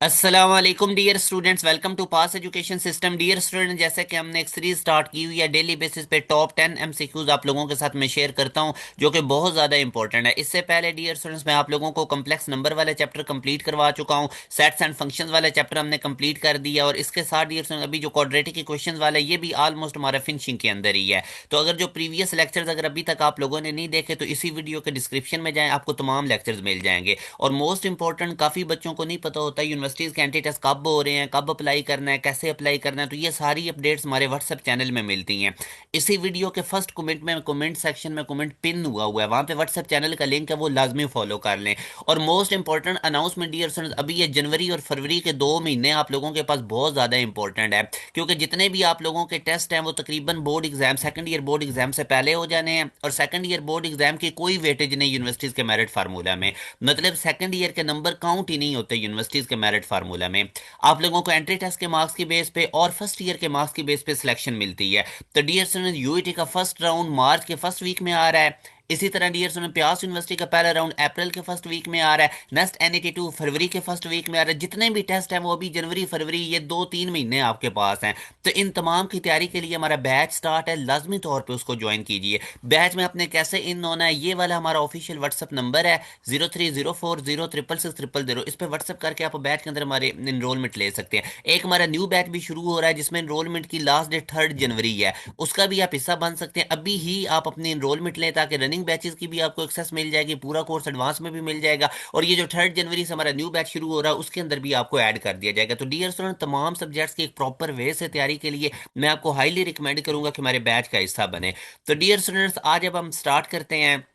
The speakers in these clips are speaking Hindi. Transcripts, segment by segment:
अस्सलाम वालेकुम dear students, welcome to Pass Education System. Dear student, जैसे कि हमने एक सीरीज स्टार्ट की हुई है, डेली बेसिस पे टॉप 10 एमसीक्यूज आप लोगों के साथ मैं शेयर करता हूं, जो कि बहुत ज़्यादा इंपॉर्टेंट है। इससे पहले डियर स्टूडेंट्स, मैं आप लोगों को कम्प्लेक्स नंबर वाले चैप्टर कंप्लीट करवा चुका हूं, सेट्स एंड फंक्शंस वाले चैप्टर हमने कंप्लीट कर दिया, और इसके साथ डियर स्टूडेंट अभी जो क्वाड्रेटिक इक्वेशंस वाले, ये भी ऑलमोस्ट हमारा फिनिशिंग के अंदर ही है। तो अगर जो प्रीवियस लेक्चर्स अगर अभी तक आप लोगों ने नहीं देखे, तो इसी वीडियो के डिस्क्रिप्शन में जाएं, आपको तमाम लेक्चर्स मिल जाएंगे। और मोस्ट इंपॉर्टेंट, काफ़ी बच्चों को नहीं पता होता यूनिवर्सिटीज़ के एंट्री टेस्ट कब हो रहे हैं, कब अप्लाई करना है, कैसे अप्लाई करना है, तो ये सारी अपडेट्स हमारे व्हाट्सएप चैनल में मिलती हैं। इसी वीडियो के फर्स्ट कमेंट में, कमेंट सेक्शन में कमेंट पिन हुआ है, वहां पे व्हाट्सएप चैनल का लिंक है, वो लाजमी फॉलो कर लें। और most important announcement dear friends, अभी ये जनवरी और फरवरी के 2 महीने आप लोगों के पास बहुत ज़्यादा इंपॉर्टेंट है, क्योंकि जितने भी आप लोगों के टेस्ट हैं वो तकरीबन board exam, second year board exam से पहले हो जाने हैं। और सेकंड ईयर बोर्ड एग्जाम की कोई वेटेज नहीं यूनिवर्सिटीज़ के मेरिट फार्मूला में, मतलब सेकंड ईयर के नंबर काउंट ही नहीं होते यूनिवर्सिटीज़ के मेरिट फार्मूला में। आप लोगों को एंट्री टेस्ट के मार्क्स की बेस पे और फर्स्ट ईयर के मार्क्स की बेस पे सिलेक्शन मिलती है। तो डियर स्टूडेंट, यूईटी का फर्स्ट राउंड मार्च के फर्स्ट वीक में आ रहा है। इसी तरह डियर स्टूडेंट, प्यास यूनिवर्सिटी का पहला राउंड अप्रैल के फर्स्ट वीक में आ रहा है। नेक्स्ट एनईटी 2 फरवरी के फर्स्ट वीक में आ रहा है। जितने भी टेस्ट हैं वो अभी जनवरी फरवरी, ये 2-3 महीने आपके पास हैं। तो इन तमाम की तैयारी के लिए हमारा बैच स्टार्ट है, लाजमी तौर पे उसको ज्वाइन कीजिए। बैच में अपने कैसे इन होना है, ये वाला हमारा ऑफिशियल व्हाट्सअप नंबर है, 0304066600। इस पे व्हाट्सअप करके आप बैच के अंदर हमारे इनरोलमेंट ले सकते हैं। एक हमारा न्यू बैच भी शुरू हो रहा है, जिसमें इनरोलमेंट की लास्ट डेट 3 जनवरी है, उसका भी आप हिस्सा बन सकते हैं। अभी ही आप अपनी इनरोलमेंट लें, ताकि रनिंग बैचेस की भी आपको एक्सेस मिल जाएगी, पूरा कोर्स एडवांस में भी मिल जाएगा। और ये जो 3 जनवरी से हमारा न्यू बैच शुरू हो रहा है, उसके अंदर भी आपको ऐड कर दिया जाएगा। तो डियर स्टूडेंट, तमाम सब्जेक्ट्स की एक प्रॉपर वे से तैयारी के लिए मैं आपको हाईली रिकमेंड करूंगा कि हमारे बैच का हिस्सा बने। तो डियर स्टूडेंट्स, आज अब हम स्टार्ट करते हैं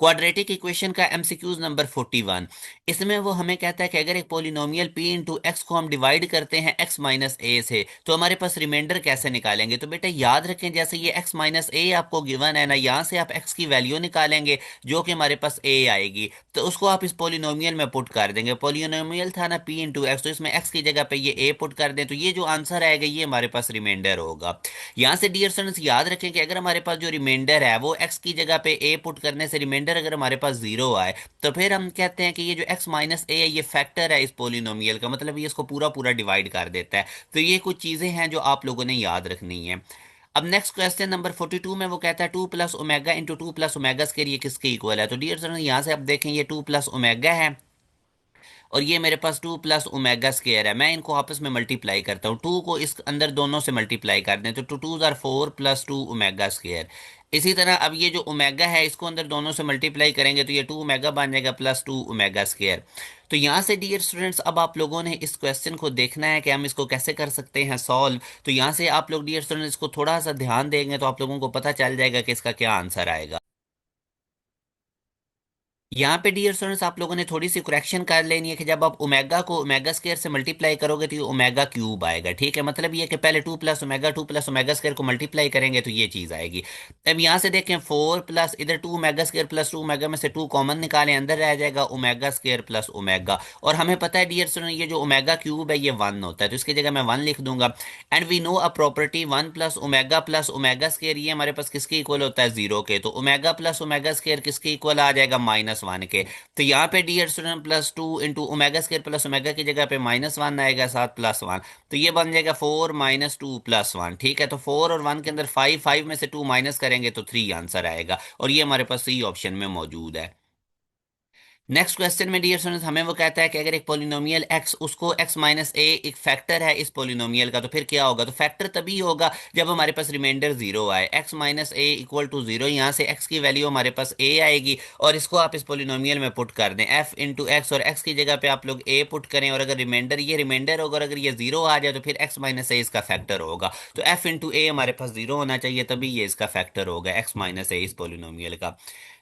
क्वाड्रेटिक इक्वेशन का एमसीक्यूज नंबर 41। इसमें वो हमें कहता है कि अगर एक पोलिनोमियल p इंटू एक्स को हम डिवाइड करते हैं x माइनस ए से, तो हमारे पास रिमाइंडर कैसे निकालेंगे। तो बेटा याद रखें, जैसे ये x माइनस ए आपको गिवन है ना, यहाँ से आप x की वैल्यू निकालेंगे, जो कि हमारे पास a आएगी, तो उसको आप इस पोलिनोमियल में पुट कर देंगे। पोलिनोमियल था ना p इंटू एक्स, तो इसमें x की जगह पे ये a पुट कर दें, तो ये जो आंसर आएगा ये हमारे पास रिमाइंडर होगा। यहाँ से डियर स्टूडेंट्स याद रखें कि अगर हमारे पास जो रिमाइंडर है वो x की जगह पे a पुट करने से रिमाइंडर अगर हमारे पास 0 आए, तो फिर हम कहते हैं कि ये जो x माइनस ए है, ये फैक्टर है इस पोलिनोमियल का, मतलब ये इसको पूरा पूरा डिवाइड कर देता है। तो ये कुछ चीजें हैं जो आप लोगों ने याद रखनी है। अब नेक्स्ट क्वेश्चन नंबर 42 में वो कहता है 2 plus omega into 2 plus omega square ये किसके इक्वल है। तो डियर स्टूडेंट, यहाँ से आप देखें, ये 2 प्लस ओमेगा है और ये मेरे पास 2 प्लस ओमेगा स्क्वायर है। मैं इनको आपस में मल्टीप्लाई करता हूँ, 2 को इस अंदर दोनों से मल्टीप्लाई कर दें, तो 2 2 आर 4 प्लस 2 ओमेगा स्क्वायर। इसी तरह अब ये जो ओमेगा है, इसको अंदर दोनों से मल्टीप्लाई करेंगे, तो ये 2 ओमेगा बन जाएगा प्लस 2 ओमेगा स्क्वायर। तो यहाँ से डियर स्टूडेंट्स, अब आप लोगों ने इस क्वेश्चन को देखना है कि हम इसको कैसे कर सकते हैं सॉल्व। तो यहाँ से आप लोग डियर स्टूडेंट्स इसको थोड़ा सा ध्यान देंगे, तो आप लोगों को पता चल जाएगा कि इसका क्या आंसर आएगा। यहाँ पे डियर स्टूडेंट्स, आप लोगों ने थोड़ी सी करेक्शन कर लेनी है कि जब आप ओमेगा को ओमेगा स्क्वायर से मल्टीप्लाई करोगे, तो ये ओमेगा क्यूब आएगा। ठीक है, मतलब ये कि पहले 2 प्लस ओमेगा स्क्वायर को मल्टीप्लाई करेंगे, तो ये चीज आएगी। अब यहाँ से देखें, 4 प्लस इधर 2 ओमेगा स्क्वायर प्लस 2 ओमेगा में से 2 कॉमन निकालें, अंदर रह जाएगा ओमेगा स्क्वायर प्लस ओमेगा। और हमें पता है डियर स्टूडेंट, ये जो ओमेगा क्यूब है ये 1 होता है, तो इसकी जगह मैं 1 लिख दूंगा। And we know a property, 1 plus omega square ये हमारे पास किसके इक्वल होता है, 0 के। तो ओमेगा प्लस ओमेगा स्क्वायर किसके इक्वल आ जाएगा, -1 के। तो यहाँ पे dear student, +2 into omega square plus omega की जगह पे -1 आएगा, साथ +1। तो ये बन जाएगा 4 - 2 + 1। ठीक है, तो 4 और 1 के अंदर 5, 5 में से 2 माइनस करेंगे तो 3 आंसर आएगा, और ये हमारे पास सी ऑप्शन में मौजूद है। नेक्स्ट क्वेश्चन में डियर स्टूडेंट्स, हमें वो कहता है कि अगर एक पोलिनोमियल x, उसको x माइनस ए एक फैक्टर है इस पोलिनोमियल का, तो फिर क्या होगा। तो फैक्टर तभी होगा जब हमारे पास रिमाइंडर 0 आए, x minus a equal to 0। यहाँ से x की वैल्यू हमारे पास a आएगी, और इसको आप इस पोलिनोमियल में पुट कर दें, f इंटू एक्स, और x की जगह पे आप लोग a पुट करें, और अगर रिमाइंडर ये रिमाइंडर होगा और अगर ये 0 आ जाए, तो फिर x माइनस ए इसका फैक्टर होगा। तो f इंटू ए हमारे पास 0 होना चाहिए, तभी ये इसका फैक्टर होगा x माइनस ए इस पोलिनोमियल का।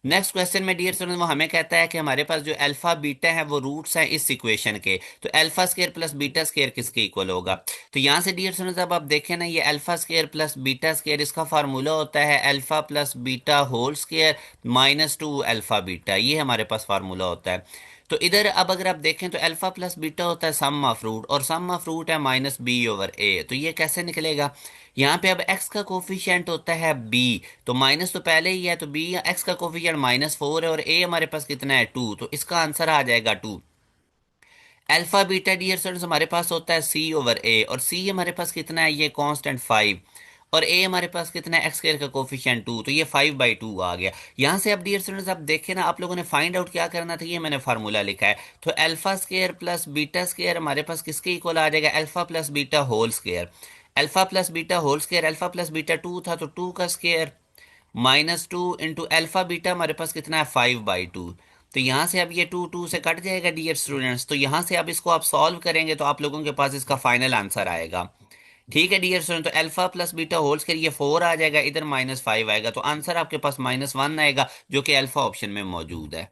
नेक्स्ट क्वेश्चन में डियर स्टूडेंट, वो हमें कहता है कि हमारे पास जो अल्फा बीटा है वो रूट्स हैं इस इक्वेशन के, तो alpha square plus beta square किसके इक्वल होगा। तो यहाँ से डियर स्टूडेंट, अब आप देखें ना, ये alpha square plus beta square, इसका फार्मूला होता है alpha plus beta whole square -2 alpha beta, ये हमारे पास फार्मूला होता है। तो इधर अब अगर आप देखें, तो अल्फा प्लस बीटा होता है सम ऑफ रूट, और सम ऑफ रूट है -b/a। तो ये कैसे निकलेगा, यहाँ पे अब x का कोफिशिएंट होता है b, तो माइनस तो पहले ही है, तो b या x का कोफिशिएंट -4 है, और a हमारे पास कितना है 2, तो इसका आंसर आ जाएगा 2। अल्फा बीटा डियर स्टूडेंट्स हमारे पास होता है सी ओवर ए, और सी हमारे पास कितना है, ये कांस्टेंट 5, और ए हमारे पास कितना है, एक्स स्क्वायर का कोफिशिएंट 2, तो ये 5/2 आ गया। यहाँ से अब डियर स्टूडेंट्स आप देखें ना, आप लोगों ने फाइंड आउट क्या करना था, ये मैंने फार्मूला लिखा है। तो alpha square plus beta square हमारे पास किसके इक्वल आ जाएगा, alpha plus beta whole square. Alpha plus beta whole square, alpha plus beta 2 था तो 2 का स्क्वायर, -2 इंटू अल्फा बीटा हमारे पास कितना है, 5/2। तो यहाँ से अब ये 2 2 से कट जाएगा डियर स्टूडेंट्स, तो यहाँ से अब इसको आप सॉल्व करेंगे तो आप लोगों के पास इसका फाइनल आंसर आएगा। ठीक है डियर स्टूडेंट, तो अल्फा प्लस बीटा होल्स के लिए 4 आ जाएगा, इधर -5 आएगा, तो आंसर आपके पास -1 आएगा, जो कि अल्फा ऑप्शन में मौजूद है।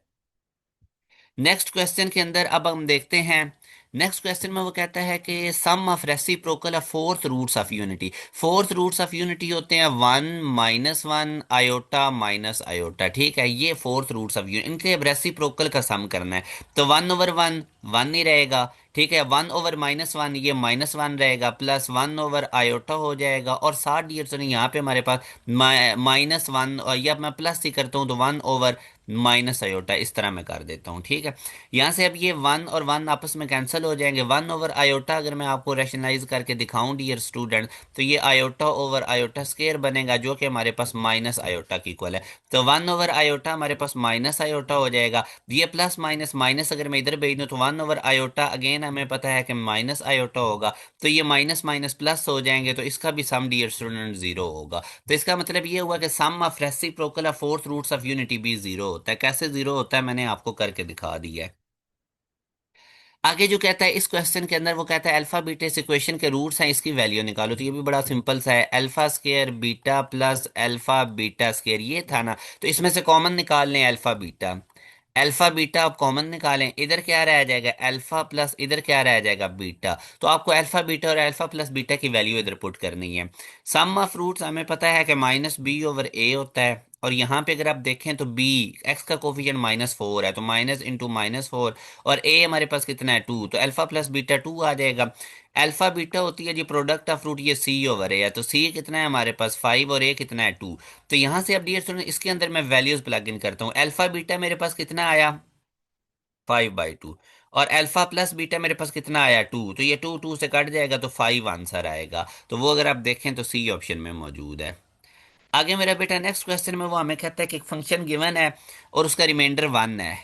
नेक्स्ट क्वेश्चन के अंदर अब हम देखते हैं। नेक्स्ट क्वेश्चन में वो कहता है कि sum of reciprocal of fourth roots of unity. Fourth roots of unity होते हैं 1 - 1 आयोटा माइनस आयोटा। ठीक है, ये फोर्थ रूट्स ऑफ यूनिटी, इनके रेसिप्रोकल का सम करना है। तो 1/1 1 ही रहेगा। ठीक है, 1/-1 ये -1 रहेगा, प्लस 1/आयोटा हो जाएगा, और 60 डियर यहाँ पे हमारे पास -1, या मैं प्लस ही करता हूँ तो 1/-आयोटा, इस तरह मैं कर देता हूँ। ठीक है, यहाँ से अब ये 1 और 1 आपस में कैंसिल हो जाएंगे। 1/आयोटा अगर मैं आपको रैशनलाइज करके दिखाऊं डियर स्टूडेंट, तो ये आयोटा ओवर आयोटा स्क्वायर बनेगा, जो कि हमारे पास माइनस आयोटा की इक्वल है। तो 1/आयोटा हमारे पास माइनस आयोटा हो जाएगा। ये प्लस माइनस माइनस अगर मैं इधर भेज दूं तो 1/आयोटा अगेन हमें पता है कि माइनस आयोटा होगा, तो ये माइनस माइनस प्लस हो जाएंगे, तो इसका भी सम डियर स्टूडेंट जीरो होगा। तो इसका मतलब ये हुआ कि sum of reciprocal of fourth roots of unity भी जीरो होता है। कैसे जीरो होता है मैंने आपको करके दिखा दिया है। आगे जो कहता है इस क्वेश्चन के अंदर, वो कहता है अल्फा बीटा इस इक्वेशन के रूट्स हैं, इसकी वैल्यू निकालो। तो ये भी बड़ा सिंपल सा है, alpha square beta plus alpha beta square, ये था ना। तो इसमें से कॉमन निकाल लें अल्फा बीटा। अल्फा बीटा आप कॉमन निकालें, इधर क्या रह जाएगा अल्फा, प्लस इधर क्या रह जाएगा बीटा। तो आपको अल्फा बीटा और अल्फा प्लस बीटा की वैल्यू इधर पुट करनी है। सम ऑफ रूट्स हमें पता है कि -b/a होता है, और यहाँ पे अगर आप देखें तो b, एक्स का कोफिशिएंट -4 है, तो माइनस इंटू -4, और a हमारे पास कितना है 2, तो अल्फा प्लस बीटा 2 आ जाएगा। अल्फा बीटा होती है जी प्रोडक्ट ऑफ रूट, ये c/a है, तो c कितना है हमारे पास 5 और a कितना है 2। तो यहाँ से अब डियर स्टूडेंट इसके अंदर मैं वैल्यूज प्लग इन करता हूँ। अल्फा बीटा मेरे पास कितना आया, 5/2, और अल्फा प्लस बीटा मेरे पास कितना आया 2, तो ये 2 2 से कट जाएगा, तो 5 आंसर आएगा। तो वो अगर आप देखें तो सी ऑप्शन में मौजूद है। आगे मेरा बेटा नेक्स्ट क्वेश्चन में वो हमें कहता है कि एक फंक्शन गिवन है और उसका रिमाइंडर 1 है।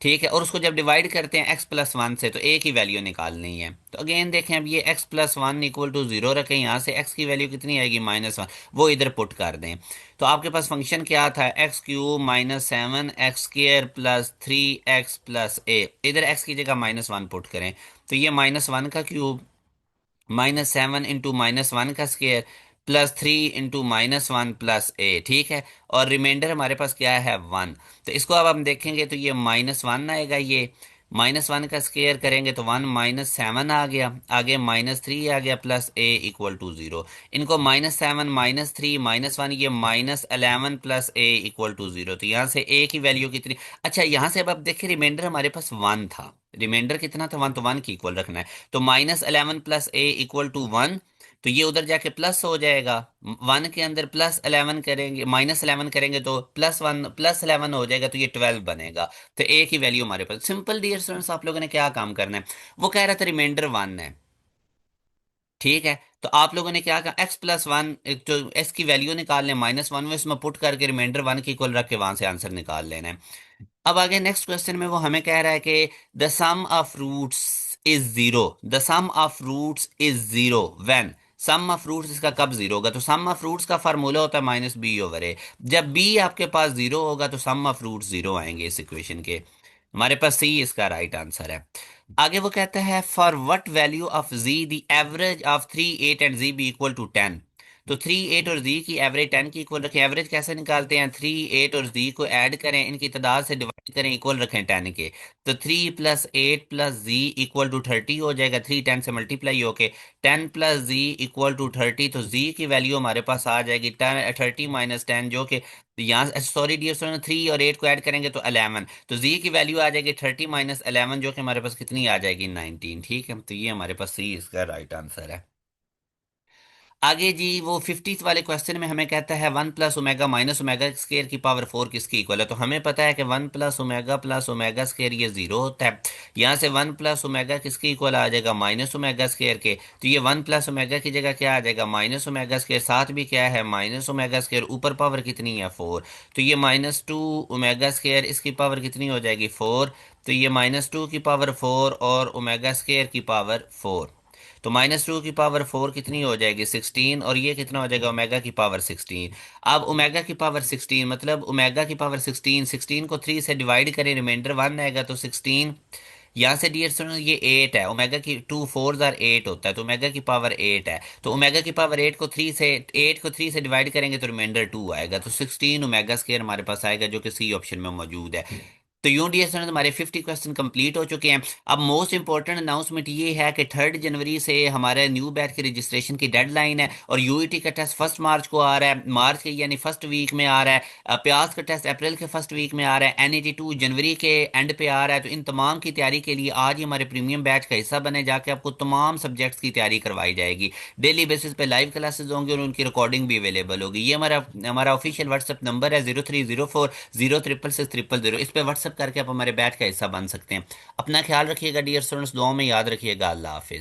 ठीक है, और उसको जब डिवाइड करते हैं x+1 से, तो a की वैल्यू निकालनी है। तो अगेन देखें, अब ये x+1 इक्वल टू 0 रखें, यहाँ से x की वैल्यू कितनी आएगी, -1, वो इधर पुट कर दें। तो आपके पास फंक्शन क्या था, x³ -7x² + 3x + a, इधर x की जगह -1 पुट करें, तो ये -1 का क्यूब, -7 इंटू -1 का स्क्वायर, +3 इंटू -1 प्लस ए। ठीक है, और रिमाइंडर हमारे पास क्या है 1। तो इसको अब हम देखेंगे तो ये -1 आएगा, ये -1 का स्क्वायर करेंगे तो 1 -7 आ गया, आगे -3 आ गया, प्लस ए इक्वल टू 0। इनको -7 -3 -1, ये -11 प्लस ए इक्वल टू 0। तो यहाँ से ए की वैल्यू कितनी, अच्छा यहाँ से अब आप देखिए रिमाइंडर हमारे पास 1 था, रिमाइंडर कितना था 1, तो 1 की इक्वल रखना है। तो -11 प्लस ए इक्वल टू 1, तो ये उधर जाके प्लस हो जाएगा। 1 के अंदर +11 करेंगे, -11 करेंगे तो +1 +11 हो जाएगा, तो ये 12 बनेगा। तो ए की वैल्यू हमारे पास सिंपल डियर स्टूडेंट्स, आप लोगों ने क्या काम करना है, वो कह रहा था रिमाइंडर 1 है। ठीक है, तो आप लोगों ने क्या कहा, x+1, जो x की वैल्यू निकाल लें, -1 में इसमें पुट करके रिमाइंडर 1 की इक्वल रख के वहां से आंसर निकाल लेना है। अब आगे नेक्स्ट क्वेश्चन में वो हमें कह रहा है कि the sum of roots is zero, the sum of roots is zero when, sum of roots इसका कब जीरो होगा। तो सम ऑफ रूट्स का फार्मूला होता है -b/a। जब b आपके पास जीरो होगा तो सम ऑफ रूट्स जीरो आएंगे इस इक्वेशन के। हमारे पास सी इसका राइट आंसर है। आगे वो कहता है for what value of z the average of 3 8 and z be equal to 10। तो 3 8 और z की एवरेज 10 की इक्वल रखें। एवरेज कैसे निकालते हैं, 3 8 और z को ऐड करें, इनकी तादाद से डिवाइड करें, इक्वल रखें 10 के। तो 3 + 8 + z इक्वल टू 30 हो जाएगा, 3 10 से मल्टीप्लाई होके 10 + z इक्वल टू 30। तो z की वैल्यू हमारे पास आ जाएगी 30 - 10, जो कि यहाँ सॉरी डियर स्टूडेंट 3 और 8 को ऐड करेंगे तो 11, तो z की वैल्यू आ जाएगी 30 - 11, जो कि हमारे पास कितनी आ जाएगी 19। ठीक है, तो ये हमारे पास सी इसका राइट आंसर है। आगे जी वो 50th वाले क्वेश्चन में हमें कहता है 1 + ओमेगा माइनस ओमेगा स्केयर की पावर 4 किसकी इक्वल है। तो हमें पता है कि 1 + ओमेगा प्लस ओमेगा स्केयर ये जीरो होता है। यहाँ से 1 + ओमेगा किसकी इक्वल आ जाएगा, माइनस ओमेगा स्केयर के। तो ये 1 + ओमेगा की जगह क्या आ जाएगा, माइनस ओमेगा स्केयर, साथ भी क्या है माइनस ओमेगा स्केयर, ऊपर पावर कितनी है 4। तो ये -2 ओमेगा स्केयर, इसकी पावर कितनी हो जाएगी 4। तो ये -2 की पावर 4 और ओमेगा स्केयर की पावर 4। तो -2 की पावर 4 कितनी हो जाएगी 16, और ये कितना हो जाएगा ओमेगा की पावर 16। अब ओमेगा की पावर 16 मतलब ओमेगा की पावर 16, 16 को 3 से डिवाइड करें, रिमाइंडर 1 आएगा तो 16। यहाँ से डियर स्टूडेंट ये 8 है, ओमेगा की 2 4 आर 8 होता है, तो ओमेगा की पावर 8 है। तो ओमेगा की पावर 8 को 3 से डिवाइड करेंगे तो रिमाइंडर 2 आएगा, तो 16 ओमेगा स्क्वायर हमारे पास आएगा, जो कि सी ऑप्शन में मौजूद है। तो यूं डियर स्टूडेंट हमारे 50 क्वेश्चन कंप्लीट हो चुके हैं। अब मोस्ट इंपॉर्टेंट अनाउंसमेंट ये है कि 3 जनवरी से हमारे न्यू बैच के रजिस्ट्रेशन की डेडलाइन है, और यूईटी का टेस्ट 1 मार्च को आ रहा है, मार्च के यानी फर्स्ट वीक में आ रहा है। प्यास का टेस्ट अप्रैल के फर्स्ट वीक में आ रहा है। एनईटी 2 जनवरी के एंड पे आ रहा है। तो इन तमाम की तैयारी के लिए आज ही हमारे प्रीमियम बैच का हिस्सा बने, जाके आपको तमाम सब्जेक्ट्स की तैयारी करवाई जाएगी। डेली बेसिस पे लाइव क्लासेस होंगे और उनकी रिकॉर्डिंग भी अवेलेबल होगी। ये हमारा हमारा ऑफिशियल व्हाट्सएप नंबर है 0304 0 666 000। इस पे व्हाट्सएप करके आप हमारे बैच का हिस्सा बन सकते हैं। अपना ख्याल रखिएगा डियर स्टूडेंट्स, दुआओं में याद रखिएगा। अल्लाह हाफिज।